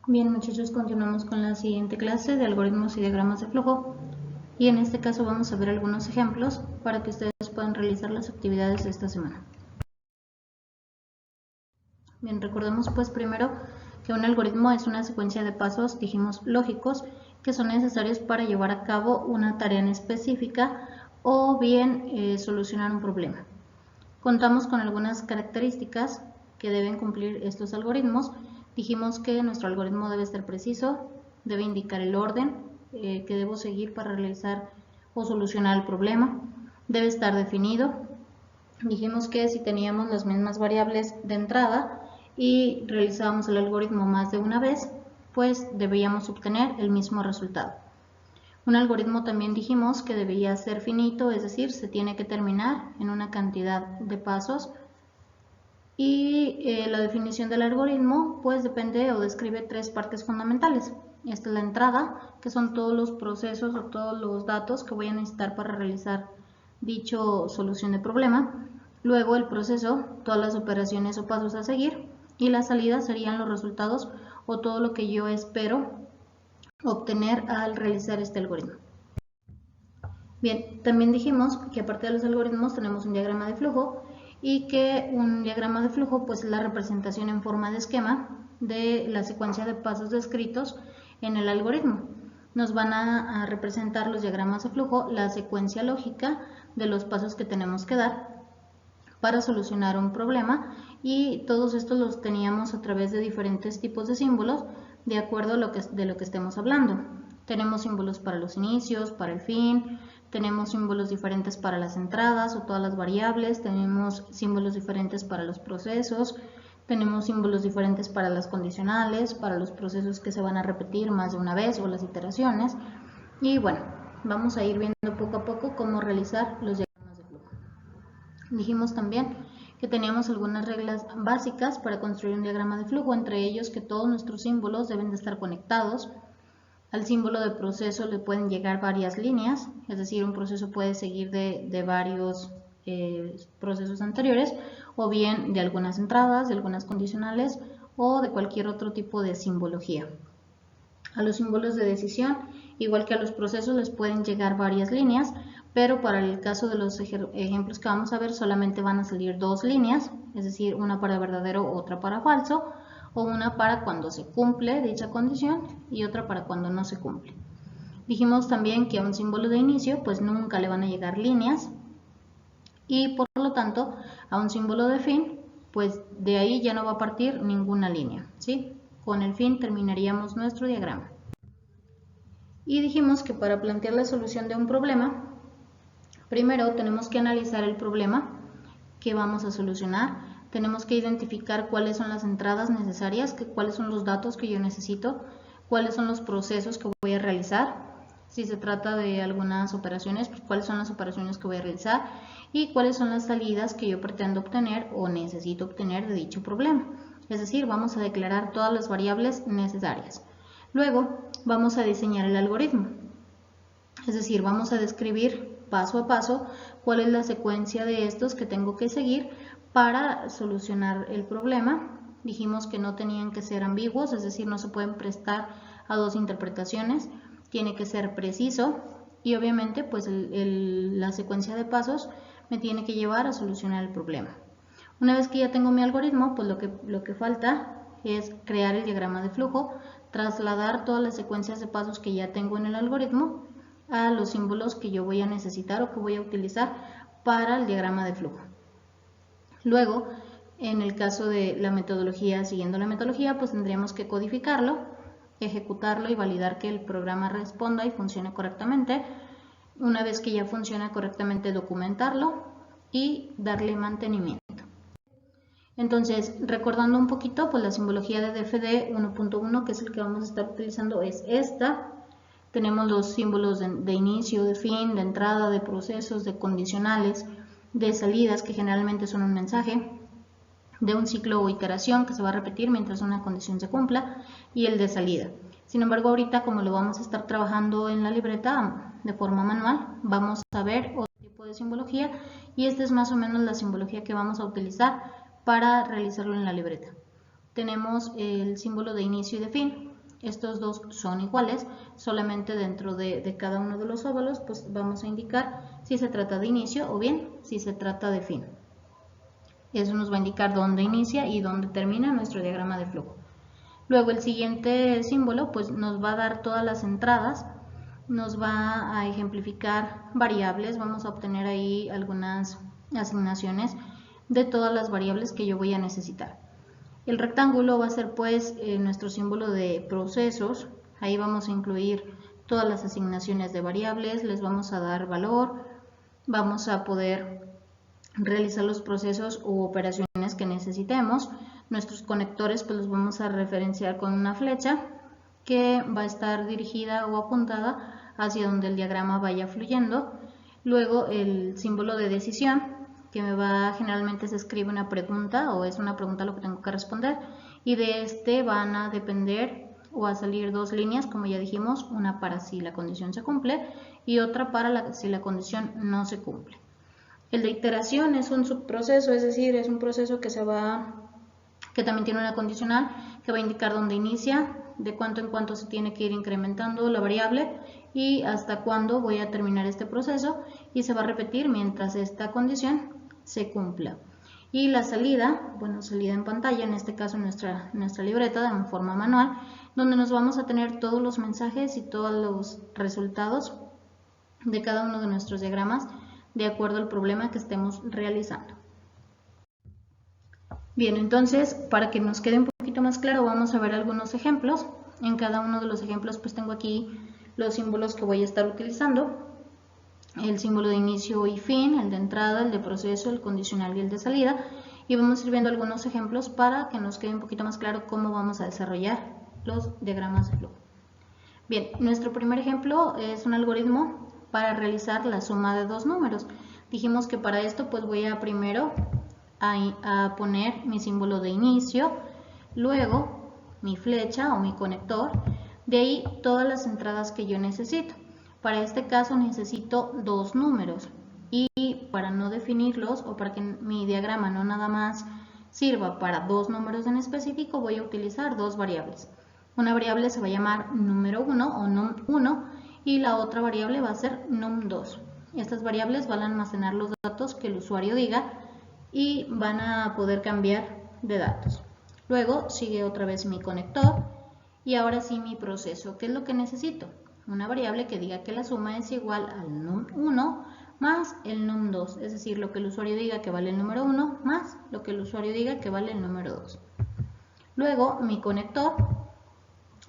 Bien, muchachos, continuamos con la siguiente clase de algoritmos y diagramas de flujo, y en este caso vamos a ver algunos ejemplos para que ustedes puedan realizar las actividades de esta semana. Bien, recordemos pues primero que un algoritmo es una secuencia de pasos, dijimos, lógicos, que son necesarios para llevar a cabo una tarea en específica o bien solucionar un problema. Contamos con algunas características que deben cumplir estos algoritmos. Dijimos que nuestro algoritmo debe ser preciso, debe indicar el orden que debo seguir para realizar o solucionar el problema, debe estar definido. Dijimos que si teníamos las mismas variables de entrada y realizábamos el algoritmo más de una vez, pues debíamos obtener el mismo resultado. Un algoritmo también dijimos que debía ser finito, es decir, se tiene que terminar en una cantidad de pasos. Y la definición del algoritmo pues depende o describe tres partes fundamentales. Esta es la entrada, que son todos los procesos o todos los datos que voy a necesitar para realizar dicho solución de problema. Luego el proceso, todas las operaciones o pasos a seguir. Y la salida serían los resultados o todo lo que yo espero obtener al realizar este algoritmo. Bien, también dijimos que aparte de los algoritmos tenemos un diagrama de flujo y que un diagrama de flujo pues es la representación en forma de esquema de la secuencia de pasos descritos en el algoritmo. Nos van a representar los diagramas de flujo la secuencia lógica de los pasos que tenemos que dar para solucionar un problema, y todos estos los teníamos a través de diferentes tipos de símbolos de acuerdo a lo que estemos hablando. Tenemos símbolos para los inicios, para el fin, tenemos símbolos diferentes para las entradas o todas las variables, tenemos símbolos diferentes para los procesos, tenemos símbolos diferentes para las condicionales, para los procesos que se van a repetir más de una vez o las iteraciones. Y bueno, vamos a ir viendo poco a poco cómo realizar los diagramas de flujo. Dijimos también que teníamos algunas reglas básicas para construir un diagrama de flujo, entre ellos que todos nuestros símbolos deben de estar conectados. Al símbolo de proceso le pueden llegar varias líneas, es decir, un proceso puede seguir de varios procesos anteriores, o bien de algunas entradas, de algunas condicionales, o de cualquier otro tipo de simbología. A los símbolos de decisión, igual que a los procesos, les pueden llegar varias líneas, pero para el caso de los ejemplos que vamos a ver, solamente van a salir dos líneas, es decir, una para verdadero, otra para falso, o una para cuando se cumple dicha condición y otra para cuando no se cumple. Dijimos también que a un símbolo de inicio pues nunca le van a llegar líneas, y por lo tanto a un símbolo de fin pues de ahí ya no va a partir ninguna línea, ¿sí? Con el fin terminaríamos nuestro diagrama. Y dijimos que para plantear la solución de un problema, primero tenemos que analizar el problema que vamos a solucionar. Tenemos que identificar cuáles son las entradas necesarias, cuáles son los datos que yo necesito, cuáles son los procesos que voy a realizar. Si se trata de algunas operaciones, pues cuáles son las operaciones que voy a realizar y cuáles son las salidas que yo pretendo obtener o necesito obtener de dicho problema. Es decir, vamos a declarar todas las variables necesarias. Luego vamos a diseñar el algoritmo. Es decir, vamos a describir paso a paso cuál es la secuencia de estos que tengo que seguir para solucionar el problema. Dijimos que no tenían que ser ambiguos, es decir, no se pueden prestar a dos interpretaciones, tiene que ser preciso y obviamente pues la secuencia de pasos me tiene que llevar a solucionar el problema. Una vez que ya tengo mi algoritmo, pues lo que falta es crear el diagrama de flujo, trasladar todas las secuencias de pasos que ya tengo en el algoritmo a los símbolos que yo voy a necesitar o que voy a utilizar para el diagrama de flujo. Luego, en el caso de la metodología, siguiendo la metodología, pues tendríamos que codificarlo, ejecutarlo y validar que el programa responda y funcione correctamente. Una vez que ya funciona correctamente, documentarlo y darle mantenimiento. Entonces, recordando un poquito, pues la simbología de DFD 1.1, que es el que vamos a estar utilizando, es esta. Tenemos los símbolos de inicio, de fin, de entrada, de procesos, de condicionales, de salidas, que generalmente son un mensaje, de un ciclo o iteración que se va a repetir mientras una condición se cumpla, y el de salida. Sin embargo, ahorita como lo vamos a estar trabajando en la libreta de forma manual, vamos a ver otro tipo de simbología, y esta es más o menos la simbología que vamos a utilizar para realizarlo en la libreta. Tenemos el símbolo de inicio y de fin, estos dos son iguales, solamente dentro de cada uno de los óvalos pues vamos a indicar si se trata de inicio o bien si se trata de fin. Eso nos va a indicar dónde inicia y dónde termina nuestro diagrama de flujo. Luego el siguiente símbolo pues nos va a dar todas las entradas, nos va a ejemplificar variables, vamos a obtener ahí algunas asignaciones de todas las variables que yo voy a necesitar. El rectángulo va a ser pues nuestro símbolo de procesos, ahí vamos a incluir todas las asignaciones de variables, les vamos a dar valor, vamos a poder realizar los procesos u operaciones que necesitemos. Nuestros conectores pues los vamos a referenciar con una flecha que va a estar dirigida o apuntada hacia donde el diagrama vaya fluyendo. Luego el símbolo de decisión, que generalmente se escribe una pregunta o es una pregunta lo que tengo que responder, y de este van a depender o a salir dos líneas, como ya dijimos, una para si la condición se cumple y otra para si la condición no se cumple. El de iteración es un subproceso, es decir, es un proceso que también tiene una condicional que va a indicar dónde inicia, de cuánto en cuánto se tiene que ir incrementando la variable y hasta cuándo voy a terminar este proceso, y se va a repetir mientras esta condición se cumpla. Y la salida, bueno, salida en pantalla, en este caso nuestra libreta en forma manual, donde nos vamos a tener todos los mensajes y todos los resultados de cada uno de nuestros diagramas de acuerdo al problema que estemos realizando. Bien, entonces, para que nos quede un poquito más claro, vamos a ver algunos ejemplos. En cada uno de los ejemplos pues tengo aquí los símbolos que voy a estar utilizando. El símbolo de inicio y fin, el de entrada, el de proceso, el condicional y el de salida. Y vamos a ir viendo algunos ejemplos para que nos quede un poquito más claro cómo vamos a desarrollar los diagramas de flujo. Bien, nuestro primer ejemplo es un algoritmo para realizar la suma de dos números. Dijimos que para esto pues voy a primero a poner mi símbolo de inicio, luego mi flecha o mi conector, de ahí todas las entradas que yo necesito. Para este caso necesito dos números y para no definirlos o para que mi diagrama no nada más sirva para dos números en específico, voy a utilizar dos variables. Una variable se va a llamar número 1 o num1 y la otra variable va a ser num2. Estas variables van a almacenar los datos que el usuario diga y van a poder cambiar de datos. Luego sigue otra vez mi conector y ahora sí mi proceso. ¿Qué es lo que necesito? Una variable que diga que la suma es igual al num1 más el num2, es decir, lo que el usuario diga que vale el número 1 más lo que el usuario diga que vale el número 2. Luego mi conector,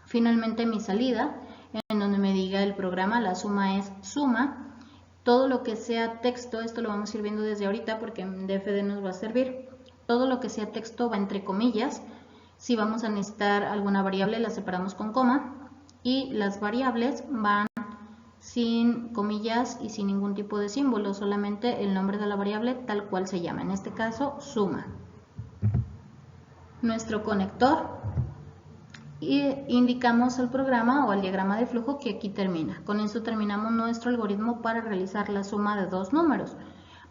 finalmente mi salida, en donde me diga el programa la suma es suma. Todo lo que sea texto, esto lo vamos a ir viendo desde ahorita porque en DFD nos va a servir. Todo lo que sea texto va entre comillas. Si vamos a necesitar alguna variable la separamos con coma y las variables van sin comillas y sin ningún tipo de símbolo, solamente el nombre de la variable tal cual se llama, en este caso suma. Nuestro conector, y indicamos al programa o al diagrama de flujo que aquí termina. Con esto terminamos nuestro algoritmo para realizar la suma de dos números.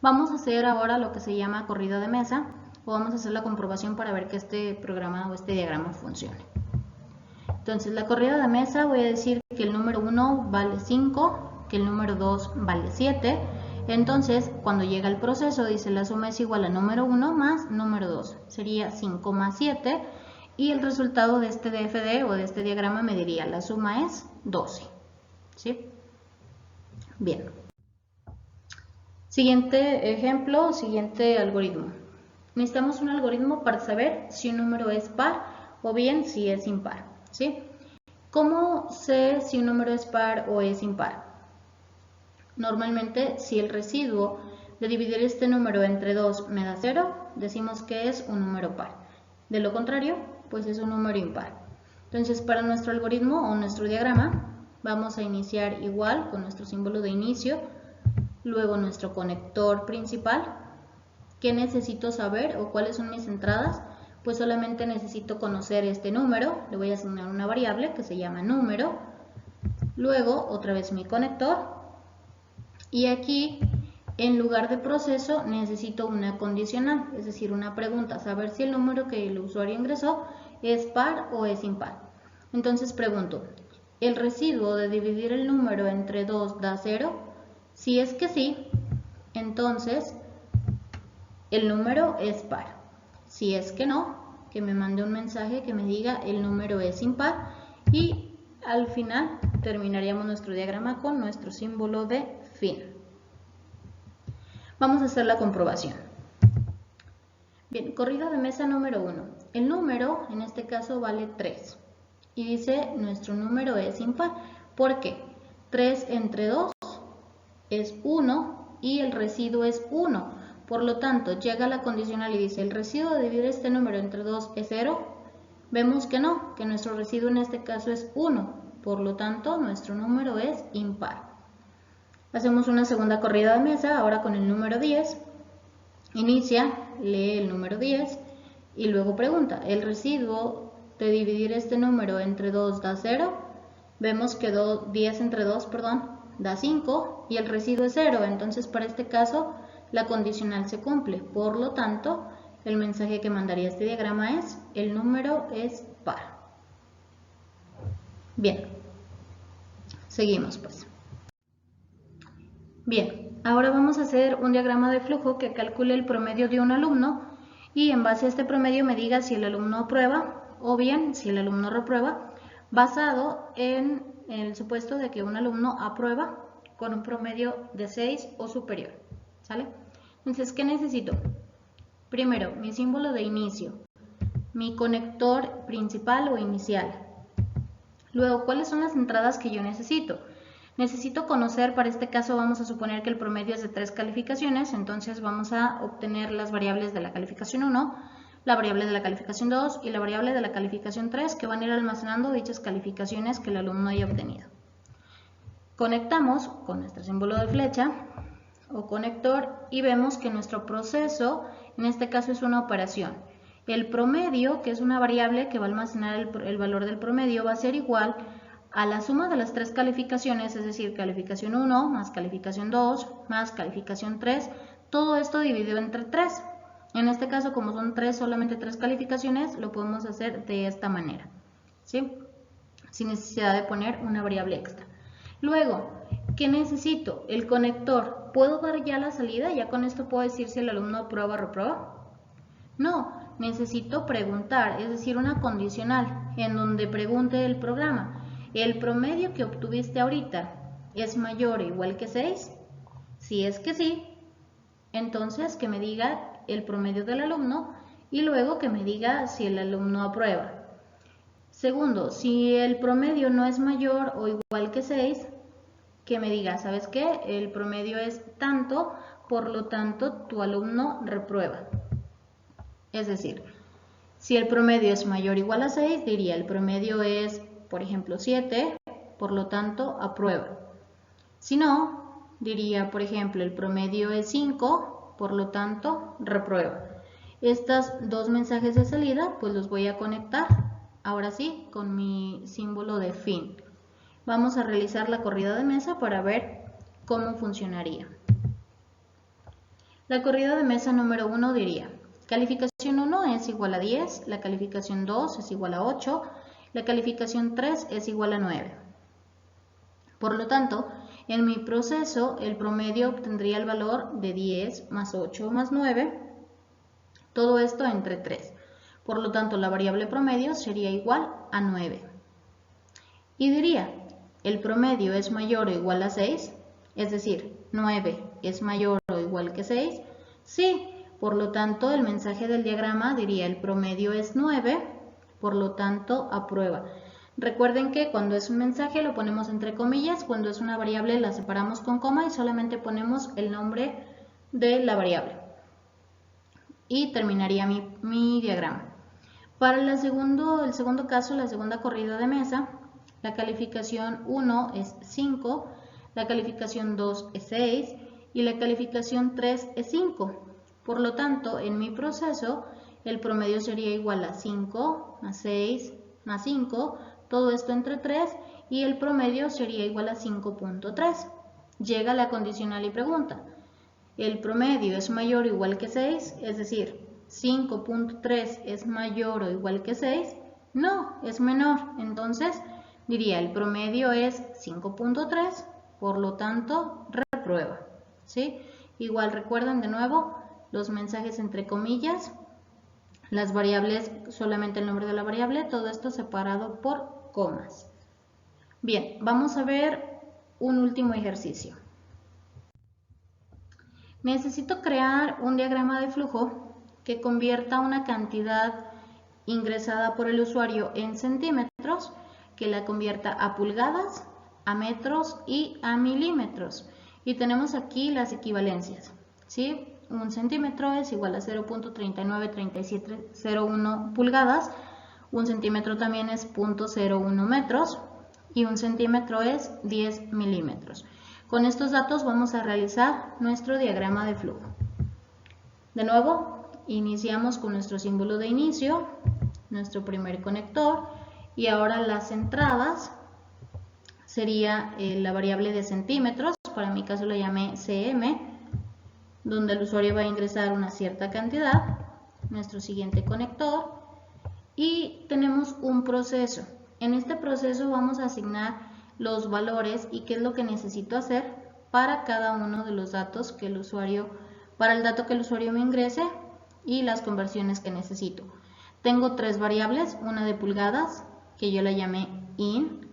Vamos a hacer ahora lo que se llama corrida de mesa o vamos a hacer la comprobación para ver que este programa o este diagrama funcione. Entonces la corrida de mesa voy a decir que el número 1 vale 5, que el número 2 vale 7. Entonces cuando llega el proceso dice la suma es igual a número 1 más número 2. Sería 5 más 7. Y el resultado de este DFD o de este diagrama me diría la suma es 12. ¿Sí? Bien. Siguiente ejemplo, siguiente algoritmo. Necesitamos un algoritmo para saber si un número es par o bien si es impar. ¿Sí? ¿Cómo sé si un número es par o es impar? Normalmente, si el residuo de dividir este número entre 2 me da 0, decimos que es un número par. De lo contrario, pues es un número impar. Entonces, para nuestro algoritmo o nuestro diagrama, vamos a iniciar igual con nuestro símbolo de inicio, luego nuestro conector principal. ¿Qué necesito saber o cuáles son mis entradas? Pues solamente necesito conocer este número, le voy a asignar una variable que se llama número, luego otra vez mi conector, y aquí en lugar de proceso necesito una condicional, es decir, una pregunta, saber si el número que el usuario ingresó es par o es impar. Entonces pregunto, ¿el residuo de dividir el número entre 2 da 0? Si es que sí, entonces el número es par. Si es que no, que me mande un mensaje que me diga el número es impar y al final terminaríamos nuestro diagrama con nuestro símbolo de fin. Vamos a hacer la comprobación. Bien, corrida de mesa número 1. El número en este caso vale 3 y dice nuestro número es impar. ¿Por qué? 3 entre 2 es 1 y el residuo es 1. Por lo tanto, llega la condicional y dice, ¿el residuo de dividir este número entre 2 es 0? Vemos que no, que nuestro residuo en este caso es 1. Por lo tanto, nuestro número es impar. Hacemos una segunda corrida de mesa, ahora con el número 10. Inicia, lee el número 10 y luego pregunta, ¿el residuo de dividir este número entre 2 da 0? Vemos que 10 entre 2, da 5 y el residuo es 0. Entonces, para este caso, la condicional se cumple. Por lo tanto, el mensaje que mandaría este diagrama es, el número es par. Bien, seguimos pues. Bien, ahora vamos a hacer un diagrama de flujo que calcule el promedio de un alumno y en base a este promedio me diga si el alumno aprueba o bien si el alumno reprueba, basado en el supuesto de que un alumno aprueba con un promedio de 6 o superior. ¿Sale? Entonces, ¿qué necesito? Primero, mi símbolo de inicio, mi conector principal o inicial. Luego, ¿cuáles son las entradas que yo necesito? Necesito conocer, para este caso vamos a suponer que el promedio es de 3 calificaciones, entonces vamos a obtener las variables de la calificación 1, la variable de la calificación 2 y la variable de la calificación 3 que van a ir almacenando dichas calificaciones que el alumno haya obtenido. Conectamos con nuestro símbolo de flecha o conector y vemos que nuestro proceso en este caso es una operación. El promedio, que es una variable que va a almacenar el valor del promedio, va a ser igual a la suma de las 3 calificaciones, es decir, calificación 1 más calificación 2 más calificación 3, todo esto dividido entre 3. En este caso, como son solamente 3 calificaciones, lo podemos hacer de esta manera, ¿sí? Sin necesidad de poner una variable extra. Luego, ¿qué necesito? El conector. ¿Puedo dar ya la salida? ¿Ya con esto puedo decir si el alumno aprueba o reprueba? No, necesito preguntar, es decir, una condicional en donde pregunte el programa, ¿el promedio que obtuviste ahorita es mayor o igual que 6? Si es que sí, entonces que me diga el promedio del alumno y luego que me diga si el alumno aprueba. Segundo, si el promedio no es mayor o igual que 6, que me diga, ¿sabes qué? El promedio es tanto, por lo tanto, tu alumno reprueba. Es decir, si el promedio es mayor o igual a 6, diría el promedio es, por ejemplo, 7, por lo tanto, aprueba. Si no, diría, por ejemplo, el promedio es 5, por lo tanto, reprueba. Estos dos mensajes de salida, pues los voy a conectar, ahora sí, con mi símbolo de fin. Vamos a realizar la corrida de mesa para ver cómo funcionaría. La corrida de mesa número 1 diría, calificación 1 es igual a 10, la calificación 2 es igual a 8, la calificación 3 es igual a 9. Por lo tanto, en mi proceso el promedio obtendría el valor de 10 más 8 más 9, todo esto entre 3. Por lo tanto, la variable promedio sería igual a 9. Y diría, el promedio es mayor o igual a 6, es decir, 9 es mayor o igual que 6. Sí, por lo tanto, el mensaje del diagrama diría, el promedio es 9, por lo tanto, aprueba. Recuerden que cuando es un mensaje lo ponemos entre comillas, cuando es una variable la separamos con coma y solamente ponemos el nombre de la variable. Y terminaría mi diagrama. Para el segundo caso, la segunda corrida de mesa, la calificación 1 es 5, la calificación 2 es 6 y la calificación 3 es 5. Por lo tanto, en mi proceso, el promedio sería igual a 5 más 6 más 5, todo esto entre 3 y el promedio sería igual a 5.3. Llega la condicional y pregunta, ¿el promedio es mayor o igual que 6? Es decir, 5.3 es mayor o igual que 6. No, es menor. Entonces diría el promedio es 5.3, por lo tanto reprueba, ¿sí? Igual recuerden de nuevo los mensajes entre comillas, las variables, solamente el nombre de la variable, todo esto separado por comas. Bien, vamos a ver un último ejercicio. Necesito crear un diagrama de flujo que convierta una cantidad ingresada por el usuario en centímetros, que la convierta a pulgadas, a metros y a milímetros. Y tenemos aquí las equivalencias, ¿sí? Un centímetro es igual a 0.393701 pulgadas, un centímetro también es 0.01 metros y un centímetro es 10 milímetros. Con estos datos vamos a realizar nuestro diagrama de flujo. De nuevo, iniciamos con nuestro símbolo de inicio, nuestro primer conector, y ahora las entradas sería la variable de centímetros, para mi caso la llamé CM, donde el usuario va a ingresar una cierta cantidad, nuestro siguiente conector, y tenemos un proceso. En este proceso vamos a asignar los valores y qué es lo que necesito hacer para cada uno de los datos que el usuario, para el dato que el usuario me ingrese y las conversiones que necesito. Tengo tres variables, una de pulgadas que yo la llamé IN,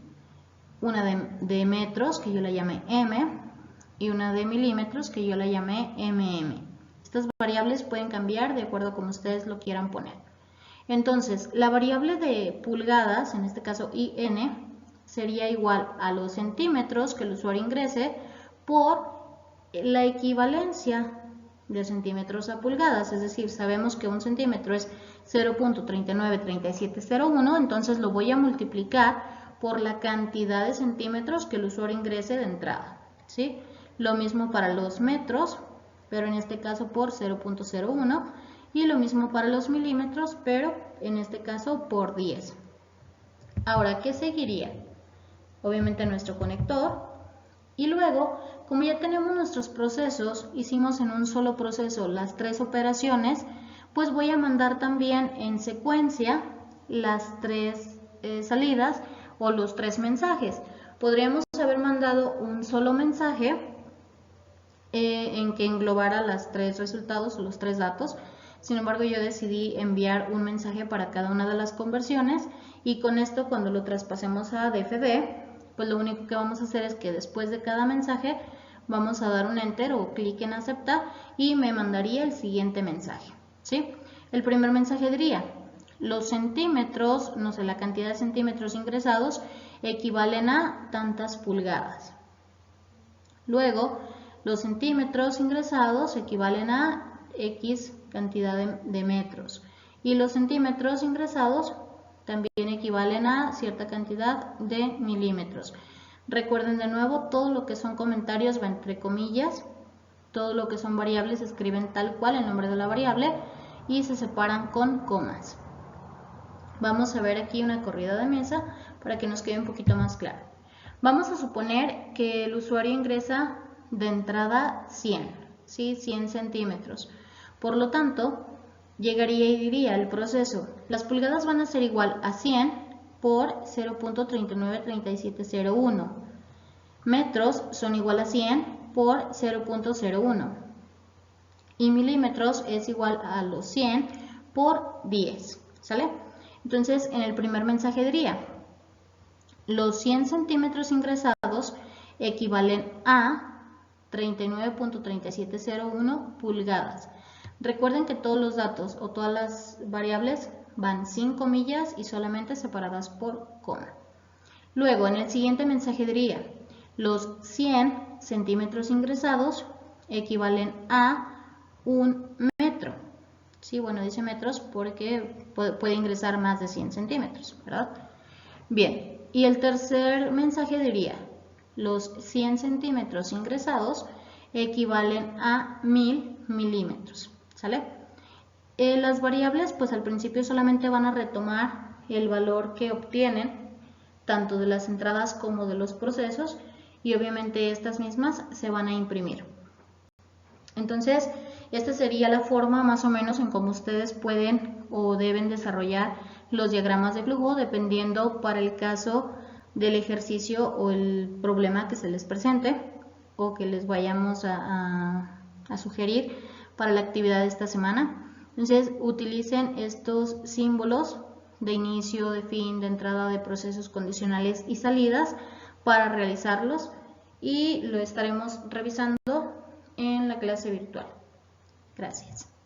una de metros que yo la llamé M y una de milímetros que yo la llamé MM. Estas variables pueden cambiar de acuerdo a como ustedes lo quieran poner. Entonces, la variable de pulgadas, en este caso IN, sería igual a los centímetros que el usuario ingrese por la equivalencia de centímetros a pulgadas, es decir, sabemos que un centímetro es 0.393701, entonces lo voy a multiplicar por la cantidad de centímetros que el usuario ingrese de entrada, ¿sí? Lo mismo para los metros, pero en este caso por 0.01, y lo mismo para los milímetros, pero en este caso por 10. Ahora, ¿qué seguiría? Obviamente nuestro conector, y luego, como ya tenemos nuestros procesos, hicimos en un solo proceso las tres operaciones, pues voy a mandar también en secuencia las tres salidas o los tres mensajes. Podríamos haber mandado un solo mensaje en que englobara los tres resultados o los tres datos. Sin embargo, yo decidí enviar un mensaje para cada una de las conversiones, y con esto, cuando lo traspasemos a DFD, pues lo único que vamos a hacer es que después de cada mensaje vamos a dar un enter o clic en aceptar y me mandaría el siguiente mensaje, ¿sí? El primer mensaje diría: los centímetros, no sé, la cantidad de centímetros ingresados equivalen a tantas pulgadas. Luego, los centímetros ingresados equivalen a X cantidad de metros, y los centímetros ingresados también equivalen a cierta cantidad de milímetros. Recuerden de nuevo, todo lo que son comentarios va entre comillas, todo lo que son variables se escriben tal cual el nombre de la variable y se separan con comas. Vamos a ver aquí una corrida de mesa para que nos quede un poquito más claro. Vamos a suponer que el usuario ingresa de entrada 100, ¿sí? 100 centímetros. Por lo tanto, llegaría y diría el proceso: las pulgadas van a ser igual a 100 por 0.393701. Metros son igual a 100 por 0.01. Y milímetros es igual a los 100 por 10, ¿sale? Entonces, en el primer mensaje diría: los 100 centímetros ingresados equivalen a 39.3701 pulgadas. Recuerden que todos los datos o todas las variables van sin comillas y solamente separadas por coma. Luego, en el siguiente mensaje diría: los 100 centímetros ingresados equivalen a un metro. Sí, bueno, dice metros porque puede ingresar más de 100 centímetros, ¿verdad? Bien, y el tercer mensaje diría: los 100 centímetros ingresados equivalen a 1000 milímetros, ¿sale? Las variables, pues al principio solamente van a retomar el valor que obtienen, tanto de las entradas como de los procesos, y obviamente estas mismas se van a imprimir. Entonces, esta sería la forma más o menos en cómo ustedes pueden o deben desarrollar los diagramas de flujo dependiendo para el caso del ejercicio o el problema que se les presente o que les vayamos a sugerir para la actividad de esta semana. Entonces utilicen estos símbolos de inicio, de fin, de entrada, de procesos condicionales y salidas para realizarlos y lo estaremos revisando en la clase virtual. Gracias.